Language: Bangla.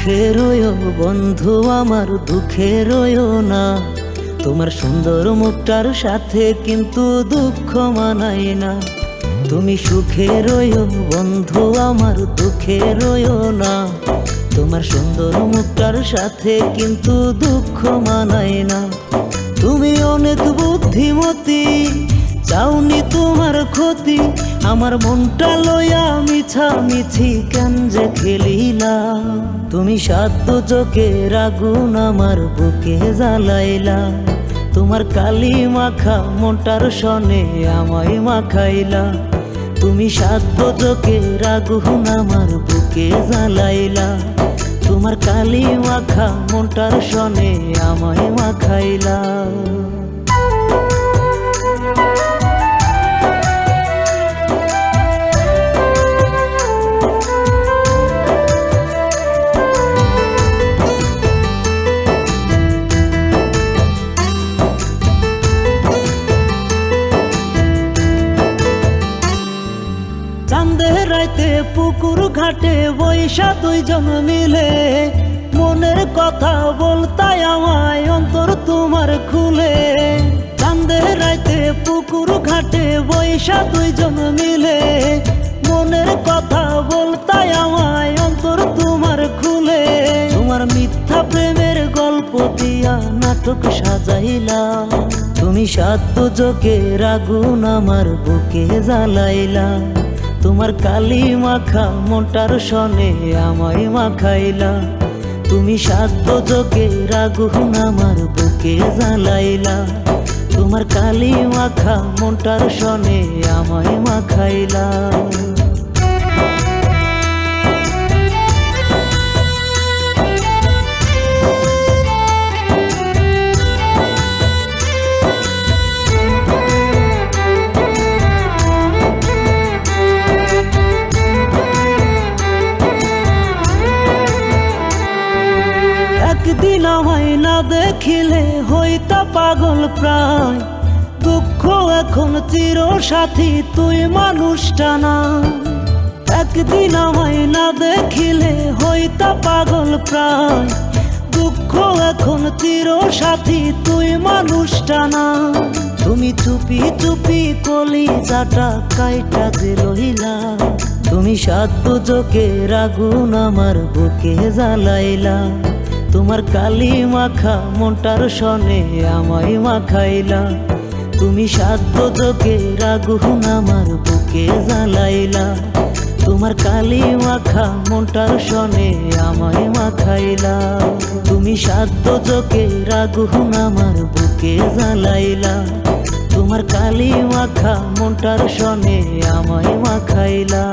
সুখে রয়ো বন্ধু আমার দুঃখে রয়ো না। তোমার সুন্দর মুখটার সাথে কিন্তু দুঃখ মানায় না। তুমি সুখে রয়ো বন্ধু আমার দুঃখে রয়ো না। তোমার সুন্দর মুখটার সাথে কিন্তু দুঃখ মানায় না। তুমি অনেক বুদ্ধিমতী, চাওনি তোমার ক্ষতি। আমার মনটা লইয়া মিছামিছি কেন যে খেলিলা। তুমি সাধ্য চোখের আগুন আমার বুকে জ্বালাইলা। তোমার কালি মাখা মনটার সনে আমায় মাখাইলা। তুমি সাধ্য চোখের আগুন আমার বুকে জ্বালাইলা। তোমার কালি মাখা মনটার সনে আমায় মাখাইলা। চাঁদের রাইতে পুকুর ঘাটে বৈশা দুইজন মিলে মনের কথা বলতাই আমায় অন্তর তোমার খুলে। চাঁদের রাইতে পুকুর ঘাটে বৈশা দুইজন মিলে মনের কথা বলতাই আমায় অন্তর তোমার খুলে। তোমার মিথ্যা প্রেমের গল্প দিয়া নাটক সাজাইলা। তুমি সাধ্য চোখের আগুন আমার বুকে জ্বালাইলা। তোমার কালি মাখা মনটার সনে আমায় মাখাইলা। তুমি সাধ্য চোখের আগুন আমার বুকে জ্বালাইলা। তোমার কালি মাখা মনটার সনে আমায় মাখাইলা। একদিন আমায় না দেখিলে হইতা পাগল প্রায়। দুঃখ এখন চির সাথী তুই মানুষটা না। একদিন আমায় না দেখিলে হইতা পাগল প্রায়। দুঃখ এখন চির সাথী তুই মানুষটা না। তুমি চুপি চুপি কলিজাটা কাইটা যে রহিলা। তুমি সাধ্য চোখের আগুন আমার বুকে জ্বালাইলা। তোমার কালি মাখা মনটার সনে আমায় মাখাইলা। তুমি সাধ্য চোখের আগুন আমার বুকে জ্বালাইলা। তোমার কালি মাখা মনটার সনে আমায় মাখাইলা। তুমি সাধ্য চোখের আগুন আমার বুকে জ্বালাইলা। তোমার কালি মাখা মনটার সনে আমায় মাখাইলা।